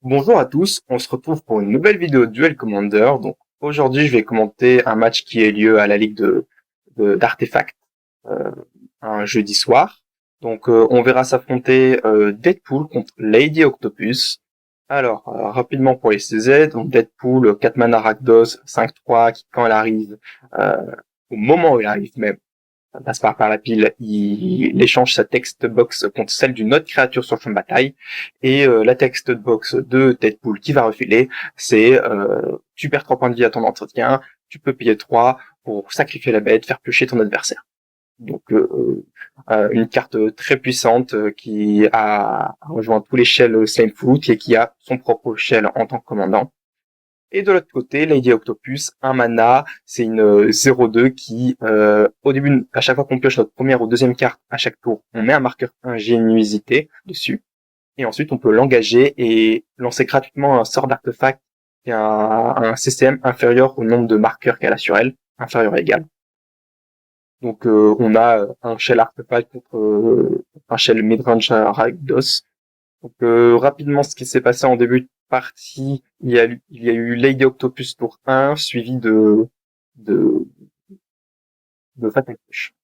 Bonjour à tous, on se retrouve pour une nouvelle vidéo de Duel Commander. Donc aujourd'hui je vais commenter un match qui a lieu à la Ligue d'Artefact, euh, un jeudi soir. Donc on verra s'affronter Deadpool contre Lady Octopus. Alors rapidement pour les CZ, donc Deadpool 4 mana Rakdos 5/3 qui quand elle arrive, euh, au moment où elle arrive même, passe par la pile, il échange sa text box contre celle d'une autre créature sur le champ de bataille. Et la text box de Deadpool qui va refiler, c'est tu perds 3 points de vie à ton entretien, tu peux payer 3 pour sacrifier la bête, faire piocher ton adversaire. Donc une carte très puissante qui a rejoint tous les shells Slimefoot et qui a son propre shell en tant que commandant. Et de l'autre côté, Lady Octopus, un mana, c'est une 0/2 qui, au début, à chaque fois qu'on pioche notre première ou deuxième carte, à chaque tour, on met un marqueur ingéniosité dessus. Et ensuite, on peut l'engager et lancer gratuitement un sort d'artefact qui a un CCM inférieur au nombre de marqueurs qu'elle a sur elle, inférieur à égal. Donc, on a un shell artefact contre un shell midrange à Rakdos. Donc rapidement, ce qui s'est passé en début de partie, il y a eu Lady Octopus tour 1, suivi de, de Fatal Push.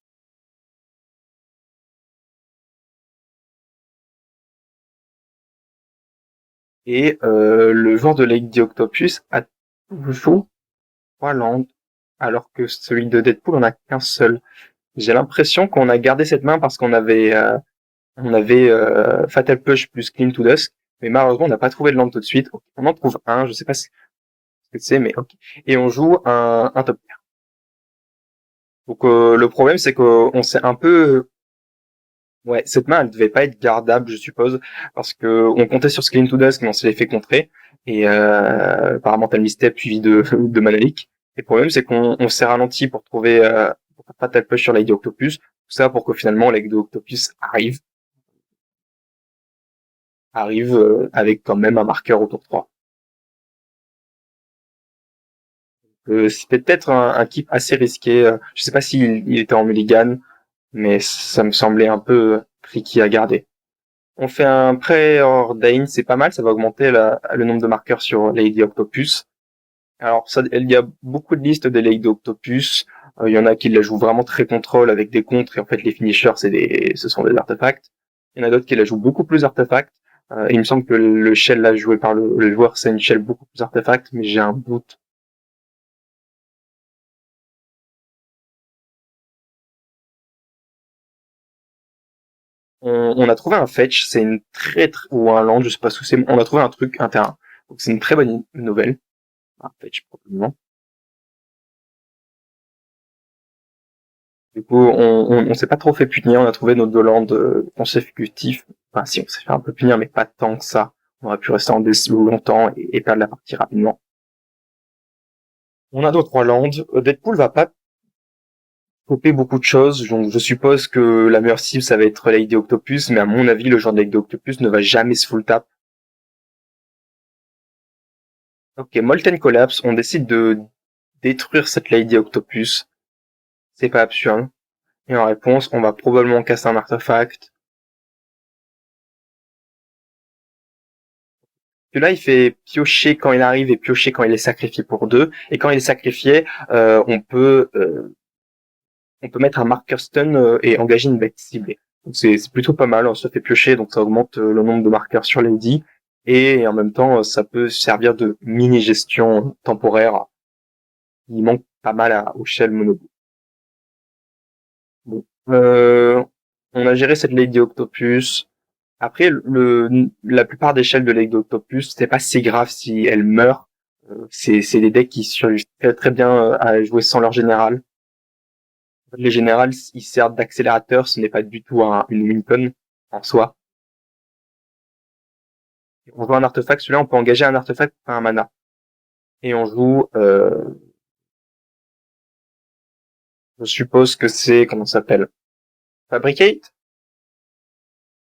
Et le joueur de Lady Octopus a toujours 3 landes, alors que celui de Deadpool en a qu'un seul. J'ai l'impression qu'on a gardé cette main parce qu'on avait Fatal Push plus Clean to Dusk, mais malheureusement on n'a pas trouvé de land tout de suite. On en trouve un, je sais pas ce que c'est, mais ok. Et on joue un top. Donc le problème c'est qu'on s'est un peu. Ouais, cette main, elle devait pas être gardable, je suppose, parce que on comptait sur Screen to Dusk, mais on s'est fait contrer, et apparemment t'as le misstep suivi de Manalik. Et le problème, c'est qu'on s'est ralenti pour trouver pour faire Fatal Push sur Lady Octopus, tout ça pour que finalement Lady Octopus arrive avec quand même un marqueur au tour 3. C'est peut-être un keep assez risqué, je sais pas s'il il était en mulligan, mais ça me semblait un peu tricky à garder. On fait un pré-ordain, c'est pas mal, ça va augmenter le nombre de marqueurs sur Lady Octopus. Alors, ça, il y a beaucoup de listes des Lady Octopus. Il y en a qui la jouent vraiment très contrôle avec des contres, et en fait, les finishers, ce sont des artefacts. Il y en a d'autres qui la jouent beaucoup plus artefacts. Il me semble que le shell là joué par le joueur, c'est une shell beaucoup plus artefact, mais j'ai un doute. On a trouvé un fetch, c'est une ou un land, je sais pas ce que c'est, on a trouvé un truc, un terrain. Donc c'est une très bonne nouvelle. Un fetch, probablement. Du coup, on s'est pas trop fait punir, on a trouvé nos deux landes consécutifs. Enfin, si, on s'est fait un peu punir, mais pas tant que ça. On aurait pu rester en dessous longtemps et perdre la partie rapidement. On a nos trois landes. Deadpool va pas couper beaucoup de choses, donc je suppose que la meilleure cible, ça va être Lady Octopus, mais à mon avis, le genre de Lady Octopus ne va jamais se full tap. Ok, Molten Collapse, on décide de détruire cette Lady Octopus. C'est pas absurde. Et en réponse, on va probablement casser un artefact. Celui-là, il fait piocher quand il arrive et piocher quand il est sacrifié pour 2. Et quand il est sacrifié, on peut mettre un marqueur stun et engager une bête ciblée. Donc c'est plutôt pas mal, on se fait piocher, donc ça augmente le nombre de marqueurs sur Lady. Et en même temps, ça peut servir de mini-gestion temporaire. Il manque pas mal au Shell Mono. Bon. On a géré cette Lady Octopus. Après, la plupart des shells de Lady Octopus, c'est pas si grave si elle meurt. C'est des decks qui survivent très, très bien à jouer sans leur général. Les générales, ils servent d'accélérateur, ce n'est pas du tout une win en soi. On joue un artefact, celui-là on peut engager un artefact pour un mana. Et on joue, je suppose que c'est, comment ça s'appelle? Fabricate?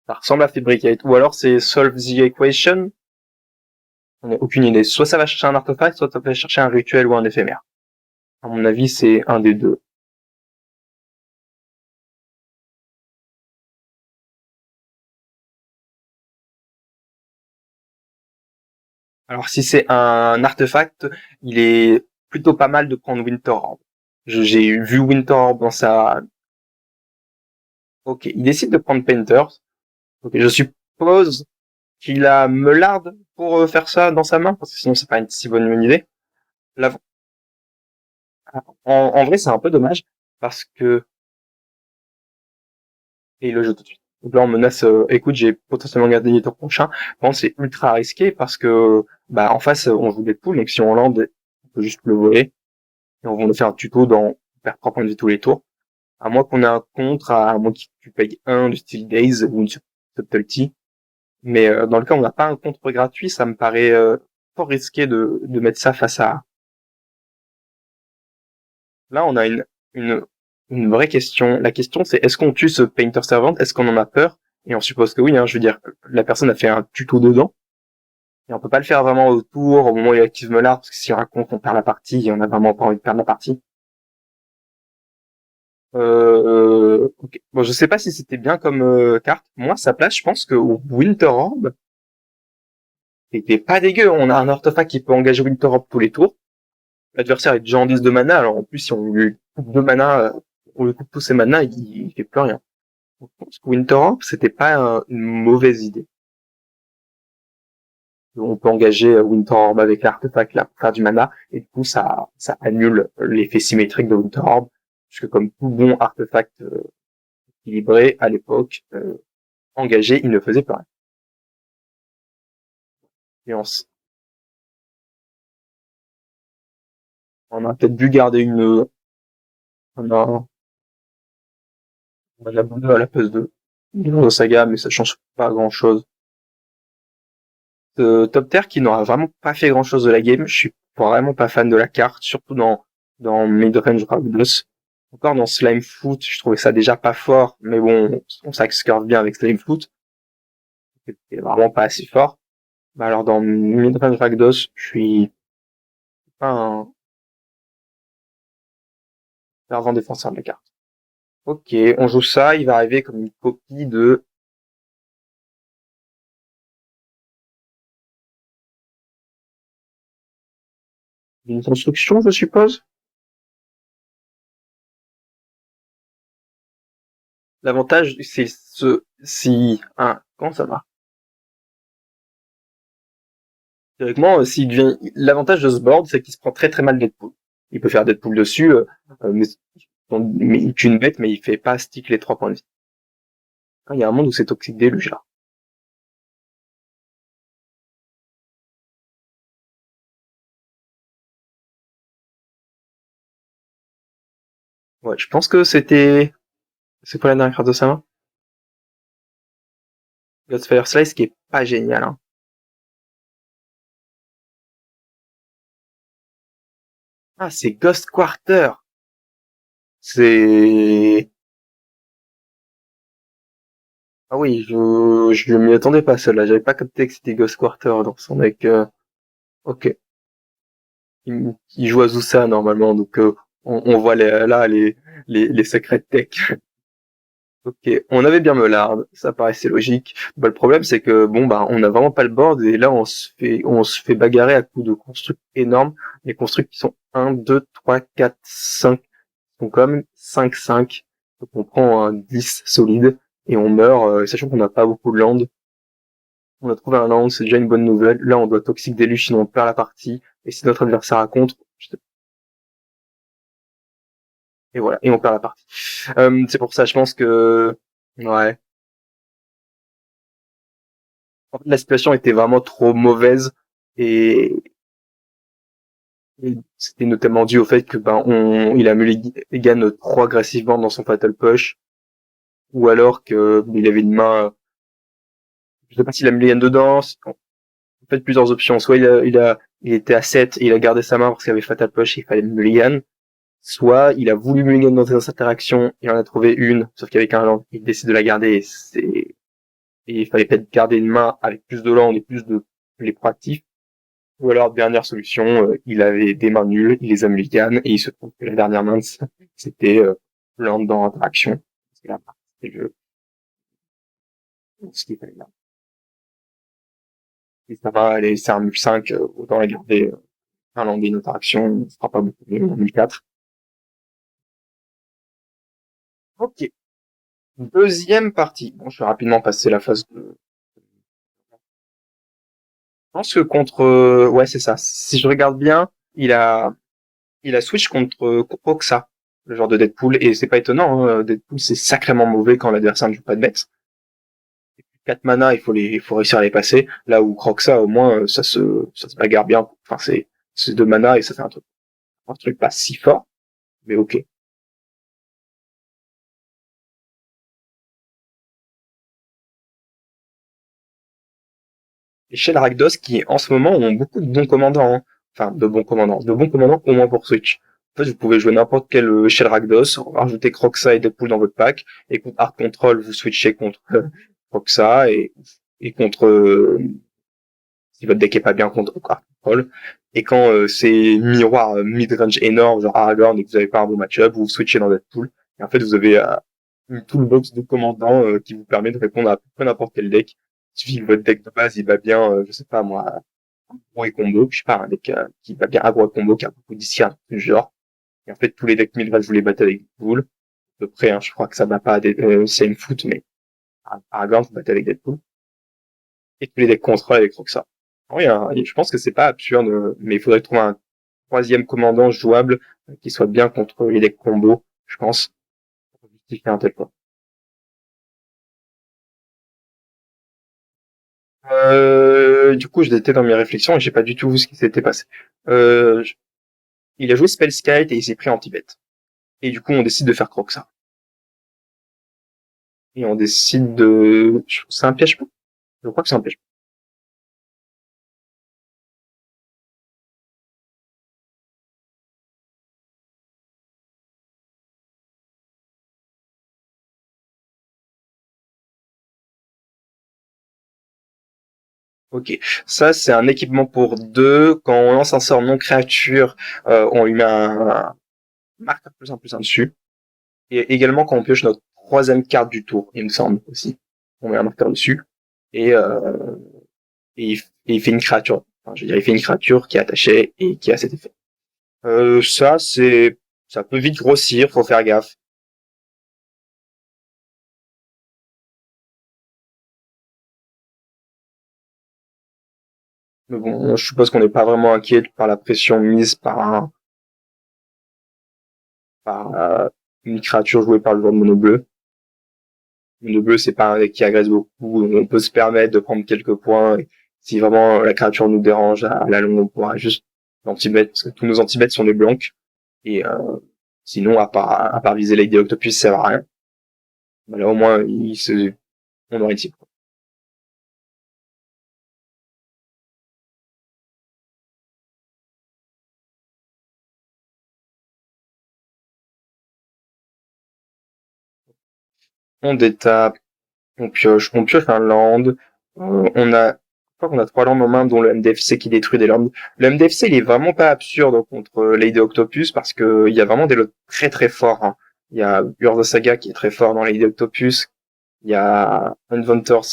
Ça ressemble à Fabricate. Ou alors c'est Solve the Equation? On n'a aucune idée. Soit ça va chercher un artefact, soit ça va chercher un rituel ou un éphémère. À mon avis, c'est un des deux. Alors si c'est un artefact, il est plutôt pas mal de prendre Winter Orb. J'ai vu Winter Orb dans sa... Ok, il décide de prendre Painters. Ok, je suppose qu'il a Meulard pour faire ça dans sa main, parce que sinon c'est pas une si bonne idée. Là, en vrai, c'est un peu dommage, parce que... Et il le joue tout de suite. Donc là, on menace, écoute, j'ai potentiellement gagné ton prochain. Bon, c'est ultra risqué, parce que, bah, en face, on joue Deadpool, donc si on lande, on peut juste le voler, et on va le faire un tuto dans, perdre 3 points de vie tous les tours. À moins qu'on ait un contre, à moins que tu payes un du style Days ou une subtlety. Mais dans le cas où on n'a pas un contre gratuit, ça me paraît fort risqué de mettre ça face à... Là, on a une, une vraie question. La question, c'est est-ce qu'on tue ce Painter Servant? Est-ce qu'on en a peur? Et on suppose que oui, hein, je veux dire, la personne a fait un tuto dedans. Et on peut pas le faire vraiment au tour, au moment où il active Meulard, parce que s'il raconte, on perd la partie, et on a vraiment pas envie de perdre la partie. Ok. Bon, je sais pas si c'était bien comme carte. Moi, à sa place, je pense que Winter Orb était pas dégueu. On a un artefact qui peut engager Winter Orb tous les tours. L'adversaire est déjà en 10 de mana, alors en plus, si on lui coupe 2 mana, on lui coupe tous ses mana, il fait plus rien. Donc, je pense que Winter Orb, c'était pas une mauvaise idée. On peut engager Winter Orb avec l'artefact là pour faire du mana, et du coup, ça annule l'effet symétrique de Winter Orb, puisque comme tout bon artefact équilibré à l'époque, engagé, il ne faisait pas rien. Et on a peut-être dû garder on a, on a bleu à la place de Saga, mais ça change pas grand-chose. Top Tier qui n'aura vraiment pas fait grand-chose de la game. Je suis vraiment pas fan de la carte, surtout dans Midrange Rakdos. Encore dans Slime Foot, je trouvais ça déjà pas fort, mais bon, on s'accorde bien avec Slime Foot. C'est vraiment pas assez fort. Bah alors dans Midrange Rakdos, je suis pas un fervent défenseur de la carte. Ok, on joue ça, il va arriver comme une copie d'une construction, je suppose. L'avantage, c'est si, comment ça va? Théoriquement, l'avantage de ce board, c'est qu'il se prend très très mal Deadpool. Il peut faire Deadpool dessus, mais il tue une bête, mais il fait pas stick les 3 points de vie. Ah, il y a un monde où c'est toxique déluge, là. Ouais, je pense que c'est pas la dernière carte de sa main. Godfire Slice, qui est pas génial, hein. Ah, c'est Ghost Quarter. C'est, ah oui, je m'y attendais pas, celle-là. J'avais pas capté que c'était Ghost Quarter dans son deck, ok. Il joue Azusa, normalement, donc, on voit là, les secrets de tech. Ok, on avait bien Meulard, ça paraissait logique. Bah, le problème, c'est que bon, bah, on a vraiment pas le board et là, on se fait bagarrer à coups de constructs énormes. Les constructs qui sont 1, 2, 3, 4, 5, sont quand même 5, 5. Donc on prend un 10 solide et on meurt, sachant qu'on n'a pas beaucoup de land. On a trouvé un land, c'est déjà une bonne nouvelle. Là, on doit Toxic Deluge, sinon on perd la partie. Et si notre adversaire a contre, et voilà, et on perd la partie. C'est pour ça, je pense que, ouais. En fait, la situation était vraiment trop mauvaise et, et c'était notamment dû au fait que ben il a mulligan trop agressivement dans son Fatal Push ou alors que il avait une main, je sais pas s'il a mulligan dedans. En fait, plusieurs options. Soit il était à 7 et il a gardé sa main parce qu'il avait Fatal Push et il fallait mulligan. Soit il a voulu mulligan dans ses interactions, il en a trouvé une, sauf qu'avec un land, il décide de la garder et il fallait peut-être garder une main avec plus de land et plus de les proactifs. Ou alors, dernière solution, il avait des mains nulles, il les a mulligan, et il se trouve que la dernière main, c'était land dans Interaction. C'est la partie, c'était ce qu'il fallait là. Et ça va, aller, c'est un 1005, autant la garder un land et une interaction, ce sera pas beaucoup mieux, un 1004. Ok. Deuxième partie. Bon, je vais rapidement passer la phase de... Je pense que contre... ouais, c'est ça. Si je regarde bien, il a switch contre Roxa, le genre de Deadpool, et c'est pas étonnant, hein, Deadpool c'est sacrément mauvais quand l'adversaire ne joue pas de bêtes. 4 mana, il faut réussir à les passer, là où Roxa, au moins, ça se bagarre bien. Enfin, c'est 2 mana et ça fait un truc pas si fort, mais ok. Et chez Rakdos, qui en ce moment ont beaucoup de bons commandants, hein. Enfin, de bons commandants au moins pour Switch. En fait, vous pouvez jouer n'importe quel Shell Rakdos, rajouter Croxa et Deadpool dans votre pack, et contre Art Control, vous switchez contre Croxa et contre si votre deck est pas bien contre Art Control. Et quand c'est miroir mid-range énorme, genre Aragorn, et que vous avez pas un bon match-up, vous switchez dans Deadpool. Et en fait, vous avez une toolbox de commandants qui vous permet de répondre à peu près n'importe quel deck. Il suffit que votre deck de base, il va bien, je sais pas moi, aggro et combo, je sais pas, un deck qui va bien aggro et combo, qui a beaucoup d'ischias, du genre. Et en fait, tous les decks mid-range, vous les battez avec Deadpool. À peu près, hein, je crois que ça va pas à Same Foot, mais Aragorn, vous battez avec Deadpool. Et tous les decks contrôle avec Roxa. Oui, hein, je pense que c'est pas absurde, mais il faudrait trouver un troisième commandant jouable qui soit bien contre les decks combo, je pense, pour justifier un tel point. Du coup, j'étais dans mes réflexions et j'ai pas du tout vu ce qui s'était passé. Euh, je- il a joué Spellskite et il s'est pris anti-bet. Et du coup, on décide de faire Croxa. Et on décide de... C'est un piège? Je crois que c'est un piège. Ok. Ça, c'est un équipement pour deux. Quand on lance un sort non créature, on lui met un marqueur plus un dessus. Et également, quand on pioche notre troisième carte du tour, il me semble aussi, on met un marqueur dessus. Et, et il fait une créature. Enfin, je veux dire, il fait une créature qui est attachée et qui a cet effet. Ça peut vite grossir, faut faire gaffe. Mais bon, je suppose qu'on n'est pas vraiment inquiet par la pression mise par une créature jouée par le joueur de mono bleu. Mono bleu, c'est pas un deck qui agresse beaucoup, on peut se permettre de prendre quelques points. Et si vraiment la créature nous dérange, à la longue, on pourra juste l'anti-bet, parce que tous nos anti-bets sont des blancs. Et sinon, à part viser Lady Octopus, ça sert à rien. Mais là, au moins, on aurait une cible. On détape, on pioche un land. Je crois qu'on a 3 landes en main, dont le MDFC qui détruit des landes. Le MDFC, il est vraiment pas absurde contre Lady Octopus parce que il y a vraiment des lots très très forts, hein. Il y a Urza Saga qui est très fort dans Lady Octopus. Il y a Inventors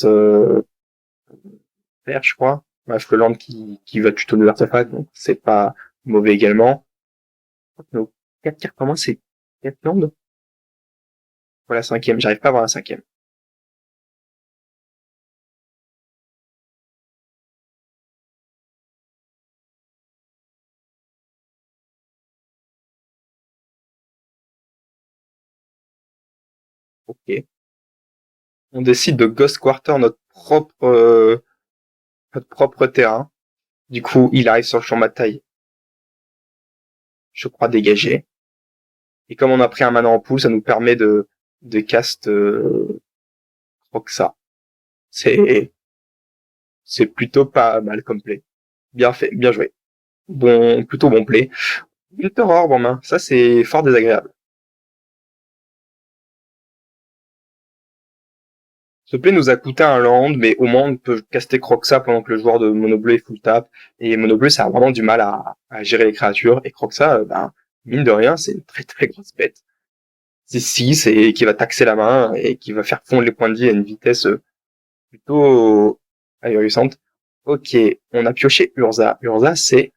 Vert, je crois. Bref, le land qui va tuto de l'artefact, donc c'est pas mauvais également. Donc, 4 cartes pour moi, c'est 4 landes. Voilà, cinquième. J'arrive pas à voir la cinquième. Ok. On décide de Ghost Quarter notre propre terrain. Du coup, il arrive sur le champ de bataille, je crois dégagé. Et comme on a pris un mana en pool, ça nous permet de cast Roxa. C'est, c'est plutôt pas mal comme play. Bien fait, bien joué. Plutôt bon play. Filter Orb en main, ça c'est fort désagréable. Ce play nous a coûté un land, mais au moins on peut caster Croxa pendant que le joueur de Mono Bleu est full tap. Et Mono Bleu, ça a vraiment du mal à gérer les créatures. Et Croxa, mine de rien, c'est une très très grosse bête. C'est 6 et qui va taxer la main et qui va faire fondre les points de vie à une vitesse plutôt ahurissante. Ok, on a pioché Urza. Urza, c'est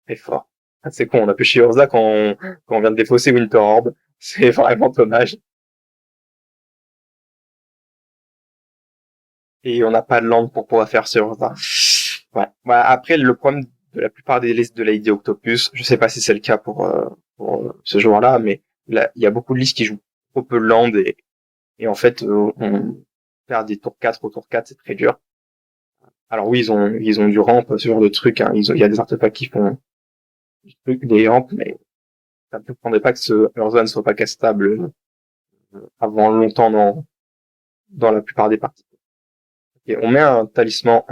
très fort. Ah, c'est con, on a pioché Urza quand on vient de défausser Winter Orb. C'est vraiment dommage. Et on n'a pas de land pour pouvoir faire ce Urza. Ouais. Ouais, après, le problème de la plupart des listes de Lady Octopus, je sais pas si c'est le cas pour ce joueur-là, mais là, il y a beaucoup de listes qui jouent trop peu de land et en fait, on perd des tours 4 au tour 4, c'est très dur. Alors oui, ils ont du ramp, ce genre de truc, hein. Il y a des artefacts qui font du truc, des rampes, mais ça ne prendrait pas que ce Urza ne soit pas castable avant longtemps dans la plupart des parties. Et on met un talisman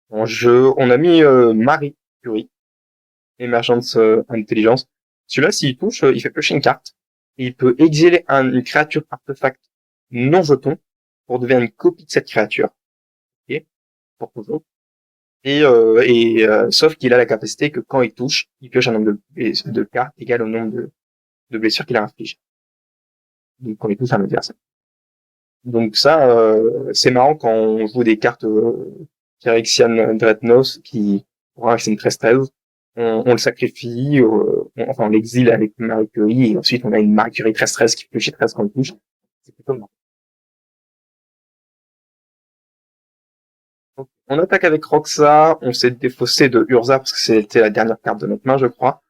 en jeu. On a mis Marie Curie, Émergence Intelligence. Celui-là, s'il touche, il fait piocher une carte. Et il peut exiler une créature artefact non jeton pour devenir une copie de cette créature. Ok, pour toujours. Sauf qu'il a la capacité que quand il touche, il pioche un nombre de cartes égal au nombre de blessures qu'il a infligées. Donc quand il touche un adversaire. Donc ça, c'est marrant quand on joue des cartes Phyrexian Dreadnought qui pour un c'est une 13-13, on le sacrifie, enfin on l'exile avec une Marie Curie et ensuite on a une Marie Curie 13-13 qui pioche 13 quand il touche. C'est plutôt marrant. Donc, on attaque avec Roxa, on s'est défaussé de Urza parce que c'était la dernière carte de notre main, je crois.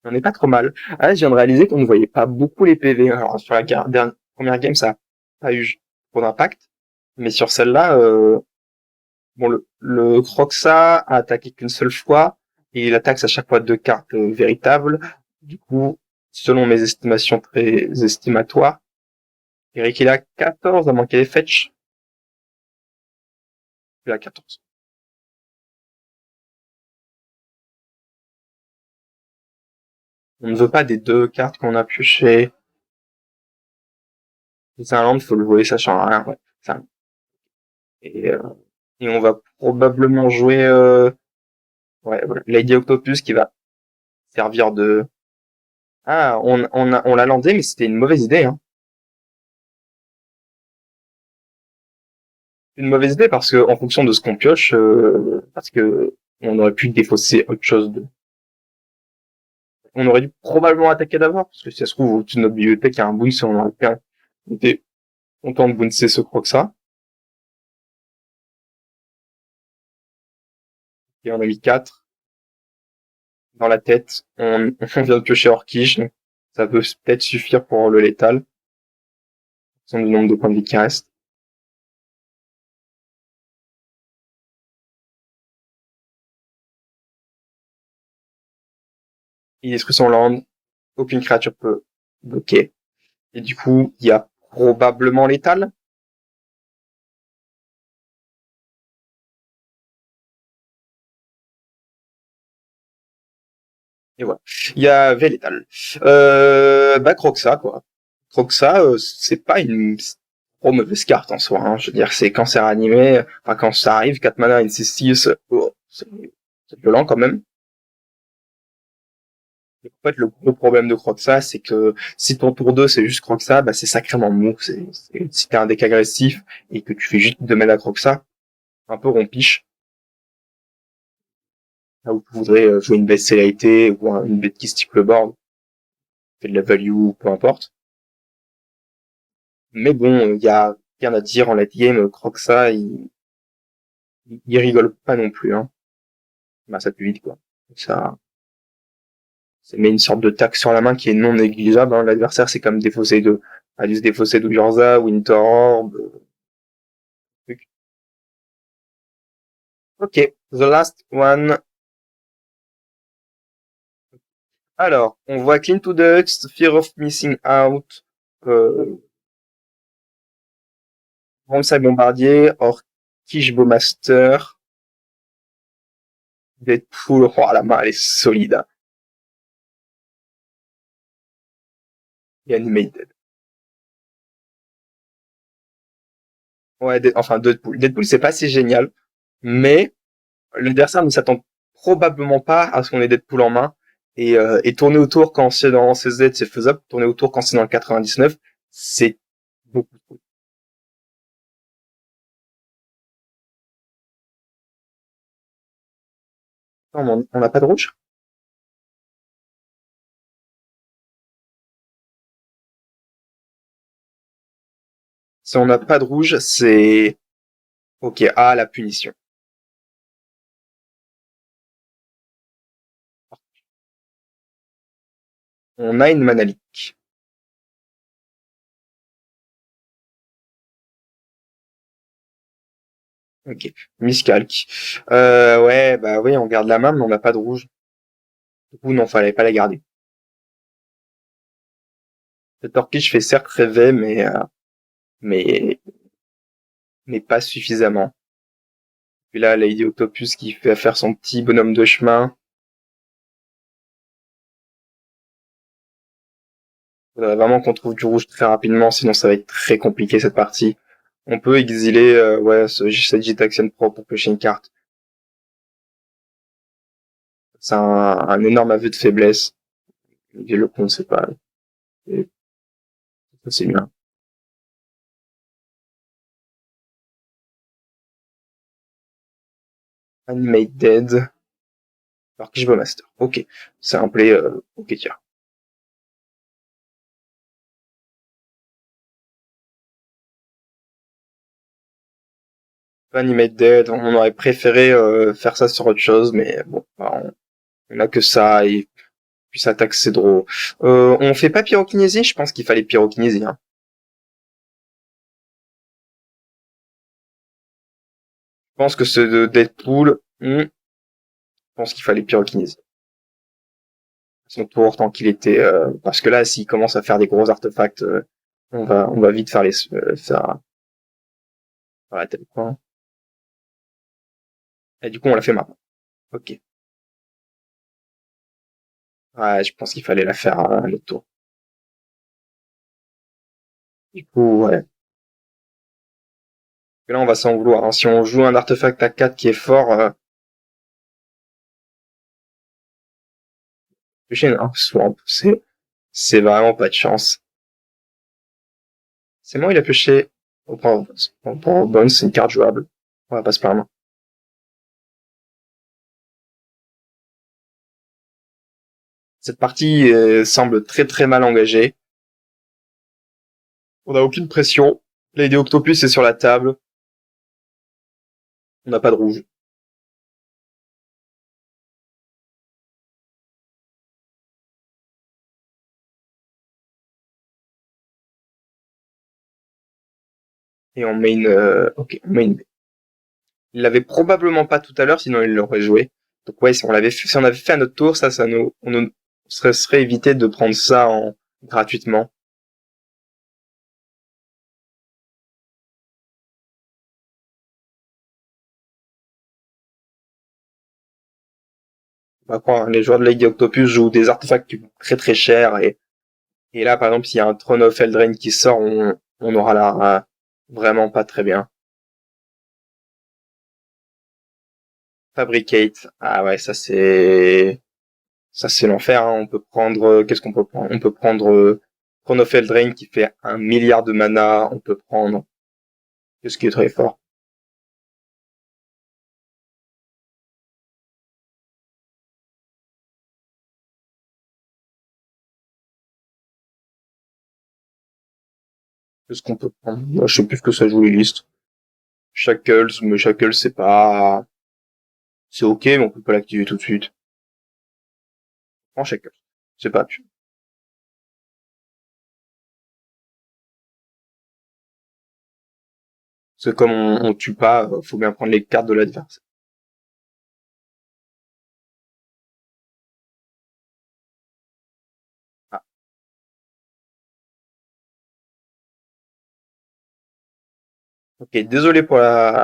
On n'est pas trop mal. Ah, là, je viens de réaliser qu'on ne voyait pas beaucoup les PV. Alors, sur la première game, ça n'a pas eu trop d'impact. Mais sur celle-là, bon, le Croxa a attaqué qu'une seule fois, et il attaque à chaque fois 2 cartes véritables. Du coup, selon mes estimations très estimatoires, Eric, il a 14, à moins qu'il ait fetch. Il a 14. On ne veut pas des 2 cartes qu'on a piochées. C'est un land, faut le jouer, ça change rien, ouais. Et, euh, et on va probablement jouer, ouais, voilà, Lady Octopus qui va servir de... Ah, on l'a landé, mais c'était une mauvaise idée, hein. Une mauvaise idée parce que en fonction de ce qu'on pioche, parce que on aurait pu défausser autre chose on aurait dû probablement attaquer d'abord parce que si ça se trouve au-dessus de notre bibliothèque il y a un bounce on aurait bien été content de bouncer ce croc-ça. Et on a mis 4 dans la tête. On vient de piocher Orkish, donc ça peut peut-être suffire pour le létal, en fonction du nombre de points de vie qui reste. Il détruit son land, aucune créature peut bloquer. Et du coup, il y a probablement létal. Et voilà. Il y avait létal. Bah, Croxa, quoi. Croxa, c'est pas une trop mauvaise carte en soi, hein. Je veux dire, c'est cancer animé, enfin, quand ça arrive, 4 mana, une C6, oh, c'est violent quand même. Et en fait, le gros problème de Croxa, c'est que si ton tour 2 c'est juste Croxa, bah, c'est sacrément mou. Si t'es un deck agressif et que tu fais juste 2 mana Croxa, un peu rompiche, là où tu voudrais jouer une bête célérité ou une bête qui stick le board, fait de la value, peu importe. Mais bon, il y a rien à dire en late game, Croxa, il rigole pas non plus, hein. Bah, ça plus vite, quoi. Ça met une sorte de taxe sur la main qui est non négligeable, hein. L'adversaire, c'est comme défausser a dû se défausser d'Urza, Winter Orb, truc. Ok, the last one. Alors, on voit Clean to Dust, Fear of Missing Out, Ramsay Bombardier, Orkish Bowmaster, Deadpool, oh, la main, elle est solide, hein. Et Animated. Ouais, enfin, Deadpool. Deadpool, c'est pas si génial, mais l'adversaire ne s'attend probablement pas à ce qu'on ait Deadpool en main. Et tourner autour quand c'est dans CZ, c'est faisable. Tourner autour quand c'est dans le 99, c'est beaucoup trop. Non, on n'a pas de rouge? Si on n'a pas de rouge, c'est... Ok, ah, la punition. On a une manalik. Ok, miscalque. Ouais, bah oui, on garde la main, mais on n'a pas de rouge. Du coup, non, fallait pas la garder. Cette orchid fait certes rêver, mais, mais pas suffisamment. Puis là, Lady Octopus qui fait faire son petit bonhomme de chemin. Faudrait vraiment qu'on trouve du rouge très rapidement, sinon ça va être très compliqué cette partie. On peut exiler, ouais, cette Gitaxian Pro pour pêcher une carte. C'est un énorme aveu de faiblesse. Et le compte, c'est pas, et c'est bien. Animate Dead. Alors que je veux master. Ok. C'est un play, ok, tiens. Animate Dead, on aurait préféré faire ça sur autre chose, mais bon, bah, on a que ça, et puis ça attaque c'est drôle. On fait pas pyrokinésie? Je pense qu'il fallait pyrokinésie, hein. Je pense que ce de Deadpool, je pense qu'il fallait pyrokinésie. Son tour tant qu'il était, parce que là, s'il commence à faire des gros artefacts, on va vite faire faire la tête, quoi. Et du coup, on l'a fait maintenant. Ok. Ouais, je pense qu'il fallait la faire à l'autre tour. Du coup, ouais. Et là, on va s'en vouloir, hein. Si on joue un artefact à 4 qui est fort, piocher un swamp, c'est vraiment pas de chance. C'est moi, il a pioché au Power Bones. Au Power Bones, c'est une carte jouable. On va pas se plaindre. Cette partie semble très très mal engagée. On n'a aucune pression. Lady Octopus est sur la table. On n'a pas de rouge. Et on met une, ok, on met une. Il l'avait probablement pas tout à l'heure, sinon il l'aurait joué. Donc ouais, si on avait fait à notre tour, ça on nous serait évité de prendre ça gratuitement. Bah, quoi, les joueurs de Lady Octopus jouent des artefacts qui coûtent très très cher et là, par exemple, s'il y a un Throne of Eldraine qui sort, on aura l'air vraiment pas très bien. Fabricate. Ah ouais, ça c'est l'enfer, hein. On peut prendre, qu'est-ce qu'on peut prendre? On peut prendre Throne of Eldraine qui fait 1 milliard de mana. On peut prendre, qu'est-ce qui est très fort? Qu'est-ce qu'on peut prendre? Moi, je sais plus ce que ça joue les listes. Shackles, mais Shackles c'est pas, c'est ok, mais on peut pas l'activer tout de suite. Prends Shackles. C'est pas. C'est comme on tue pas, faut bien prendre les cartes de l'adversaire. Ah, ok, désolé pour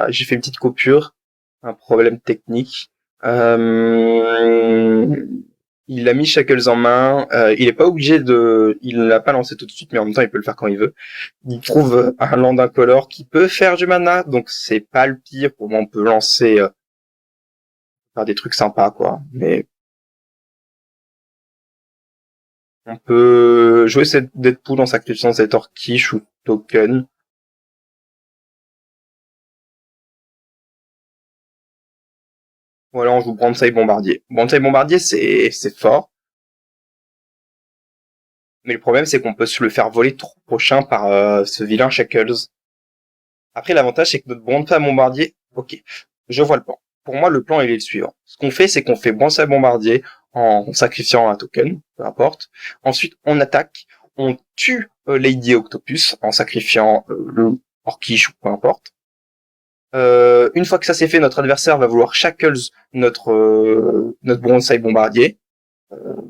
j'ai fait une petite coupure, un problème technique. Euh, il a mis Shackles en main. Il est pas obligé il l'a pas lancé tout de suite, mais en même temps il peut le faire quand il veut. Il trouve un land incolore qui peut faire du mana, donc c'est pas le pire. Pour moi, on peut lancer, faire des trucs sympas, quoi. Mais on peut jouer cette Deadpool en sacrifiant cette Orcish ou token. Ou alors on joue Banzai Bombardier. Banzai Bombardier, c'est fort. Mais le problème, c'est qu'on peut se le faire voler trop prochain par ce vilain Shackles. Après, l'avantage, c'est que notre Banzai Bombardier, ok, je vois le plan. Pour moi, le plan, il est le suivant. Ce qu'on fait, c'est qu'on fait Banzai Bombardier en sacrifiant un token, peu importe. Ensuite, on attaque, on tue Lady Octopus en sacrifiant le Orkish ou peu importe. Une fois que ça c'est fait, notre adversaire va vouloir Shackles notre Banzai Bombardier. Euh,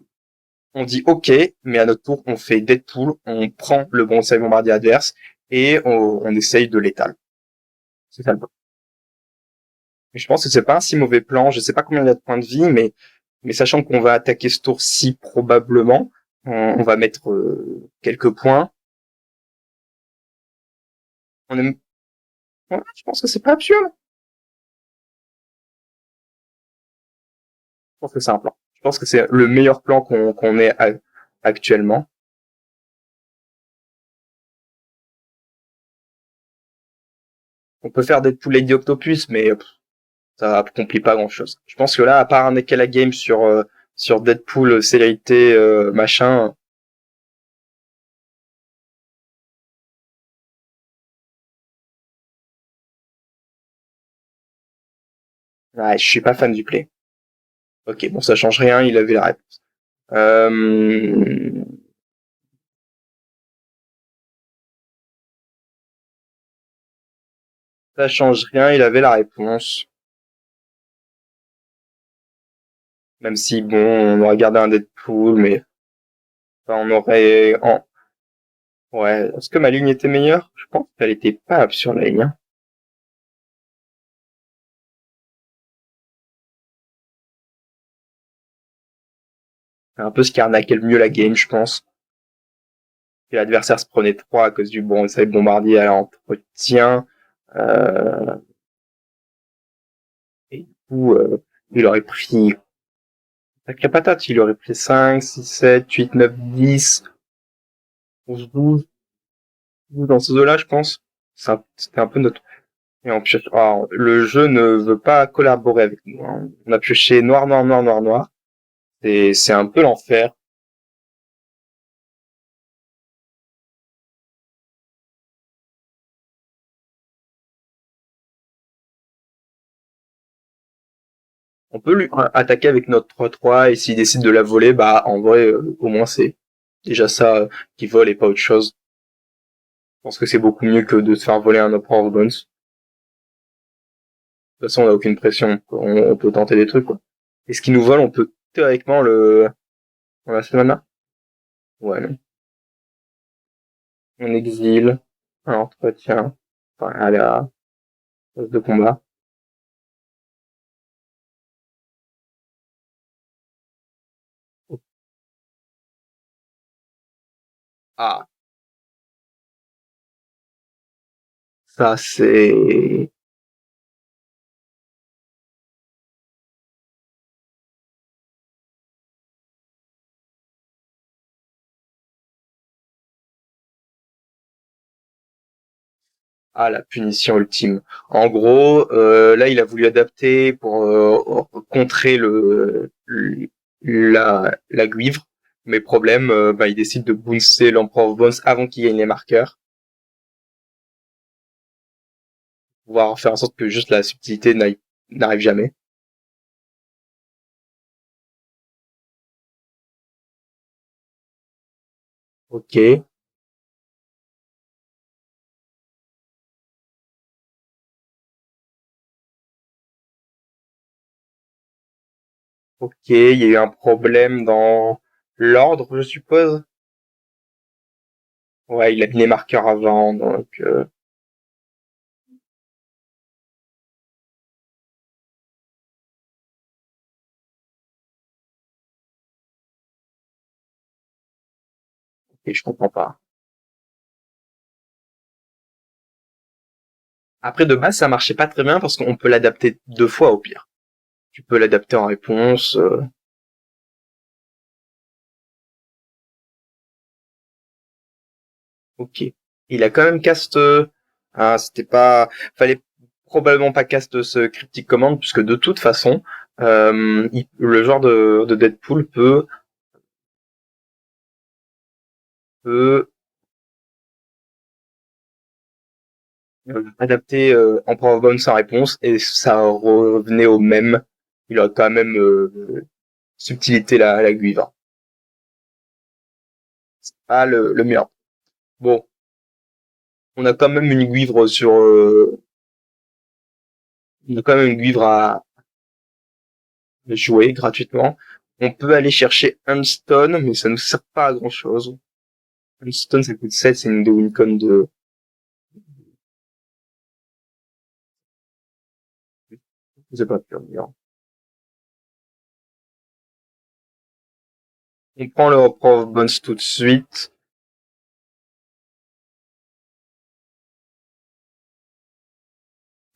on dit OK, mais à notre tour, on fait Deadpool, on prend le Banzai Bombardier adverse et on essaye de l'étal. C'est ça le plan. Mais je pense que c'est pas un si mauvais plan. Je sais pas combien il y a de points de vie, mais sachant qu'on va attaquer ce tour-ci probablement, on va mettre quelques points. On aime... Ouais, je pense que c'est pas absurde. Je pense que c'est un plan. Je pense que c'est le meilleur plan qu'on ait actuellement. On peut faire Deadpool Lady Octopus, mais ça complique pas grand-chose. Je pense que là, à part un Nekala Game sur Deadpool, célérité, machin, ouais, je suis pas fan du play. Ok, bon, ça change rien, il avait la réponse. Euh, ça change rien, il avait la réponse. Même si, bon, on aurait gardé un Deadpool, mais enfin, on aurait... Ouais, est-ce que ma ligne était meilleure? Je pense qu'elle était pas absurde, la ligne, hein. C'est un peu ce qui arnaquait le mieux la game, je pense. Et l'adversaire se prenait 3 à cause du bon, ça bombardier à l'entretien. Euh, et du coup, il aurait pris sacré patate, il aurait pris 5, 6, 7, 8, 9, 10, 11, 12, 12 dans ces eaux-là, je pense. C'était un peu notre... Et en pioche... Alors, le jeu ne veut pas collaborer avec nous, hein. On a pioché noir, noir, noir, noir, noir. Et c'est un peu l'enfer. On peut lui attaquer avec notre 3-3 et s'il décide de la voler, bah en vrai, au moins c'est déjà ça qui vole et pas autre chose. Je pense que c'est beaucoup mieux que de se faire voler un Opera of Bones. De toute façon, on a aucune pression. On peut tenter des trucs, quoi. Et ce qui nous vole, on peut théoriquement on a ce mana? Ouais, non. On exile, un entretien, enfin, à la phase de combat. Ah, ça c'est... Ah, la punition ultime. En gros, là, il a voulu adapter pour contrer la guivre. Mais problème, bah, il décide de bouncer l'Emperor of Bones avant qu'il gagne les marqueurs. Pouvoir faire en sorte que juste la subtilité n'arrive jamais. Ok, ok, il y a eu un problème dans l'ordre, je suppose. Ouais, il a mis les marqueurs avant, donc et je comprends pas. Après, de base, ça marchait pas très bien parce qu'on peut l'adapter 2 fois au pire. Tu peux l'adapter en réponse. Ok. Il a quand même cast. C'était pas. Fallait probablement pas cast ce cryptic command puisque de toute façon, le joueur de Deadpool peut adapter Emperor of Bone sans réponse et ça revenait au même. Il a quand même subtilité la guivre. Ah le mur. Bon, on a quand même une guivre on a quand même une guivre à jouer gratuitement. On peut aller chercher un stone, mais ça nous sert pas à grand chose. Un stone ça coûte 7, c'est une de Wincon de c'est pas pur. On prend le Prof Bones tout de suite.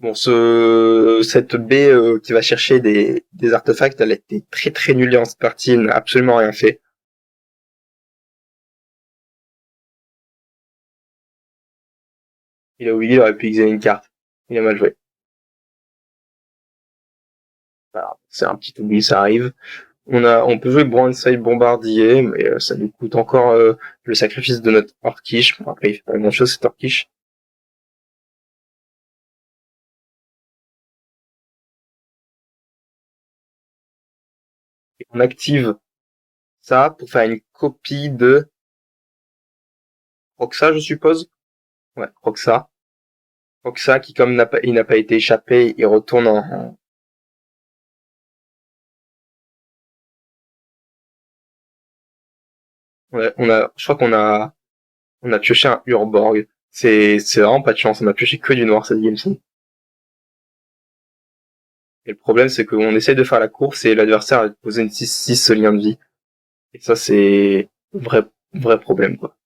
Bon, cette baie qui va chercher des artefacts, elle a été très très nulle en cette partie, elle n'a absolument rien fait. Il a oublié, il aurait pu examiner une carte. Il a mal joué. Voilà, c'est un petit oubli, ça arrive. On peut jouer Bronzeside Bombardier, mais ça nous coûte encore le sacrifice de notre Orcish. Bon, après, il fait pas grand chose cet Orcish. Et on active ça pour faire une copie de Roxa, je suppose. Ouais, Roxa. Roxa qui, comme il n'a pas été échappé, il retourne je crois on a pioché un Urborg. C'est vraiment pas de chance. On a pioché que du noir cette game. Et le problème, c'est qu'on essaye de faire la course et l'adversaire a posé une 6-6 lien de vie. Et ça, c'est vrai problème, quoi.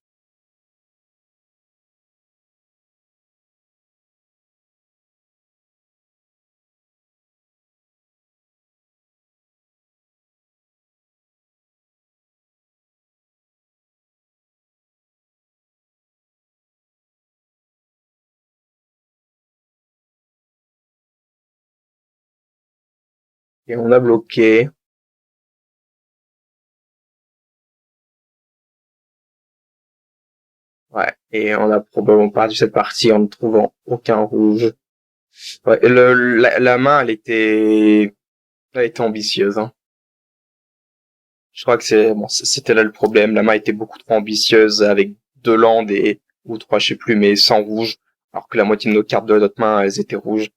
Et on a bloqué. Ouais. Et on a probablement perdu cette partie en ne trouvant aucun rouge. Ouais. Et la main, elle était ambitieuse, hein. Je crois que c'était là le problème. La main était beaucoup trop ambitieuse avec deux landes ou trois, je sais plus, mais sans rouge. Alors que la moitié de nos cartes de notre main, elles étaient rouges.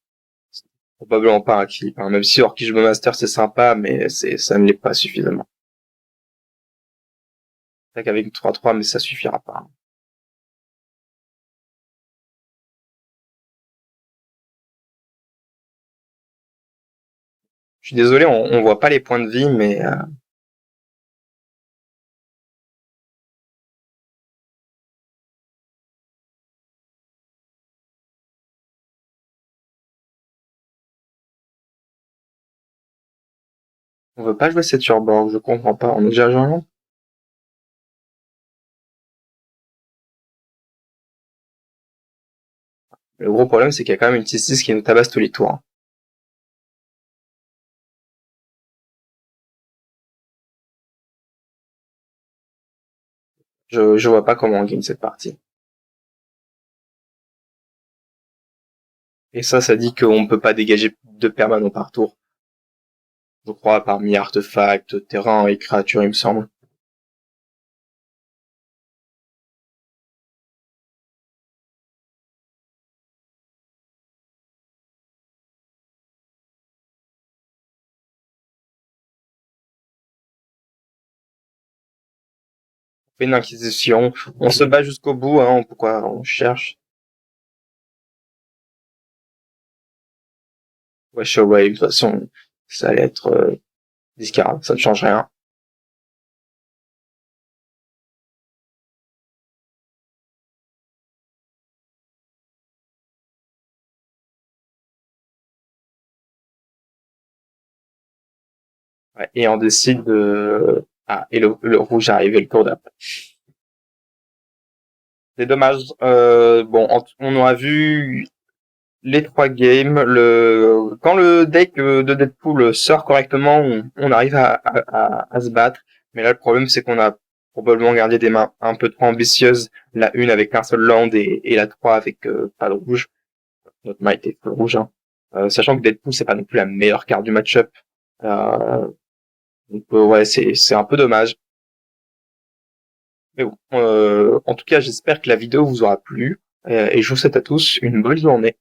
C'est probablement pas un clip, hein. Même si Orkish Master c'est sympa, mais ça ne l'est pas suffisamment. C'est qu'avec une 3-3, mais ça suffira pas, hein. Je suis désolé, on voit pas les points de vie, mais on veut pas jouer cette surboard, je comprends pas. On est déjà joué. Le gros problème, c'est qu'il y a quand même une T6 qui nous tabasse tous les tours, hein. Je vois pas comment on gagne cette partie. Et ça dit qu'on peut pas dégager de permanents par tour. Je crois, parmi artefacts, terrain et créatures, il me semble. On fait une inquisition. On se bat jusqu'au bout, hein. Pourquoi on cherche? Ouais, Shockwave, de toute façon, ça allait être discard, ça ne change rien. Ouais, et on décide de... Ah, et le rouge arrive le tour d'après. C'est dommage. Bon, on a vu les 3 games, quand le deck de Deadpool sort correctement, on arrive à se battre. Mais là, le problème, c'est qu'on a probablement gardé des mains un peu trop ambitieuses. La 1 avec un seul land et la 3 avec pas de rouge. Notre main était full rouge, hein. Sachant que Deadpool, c'est pas non plus la meilleure carte du match-up. Euh, donc ouais, c'est un peu dommage. Mais bon, en tout cas, j'espère que la vidéo vous aura plu. Et je vous souhaite à tous une bonne journée.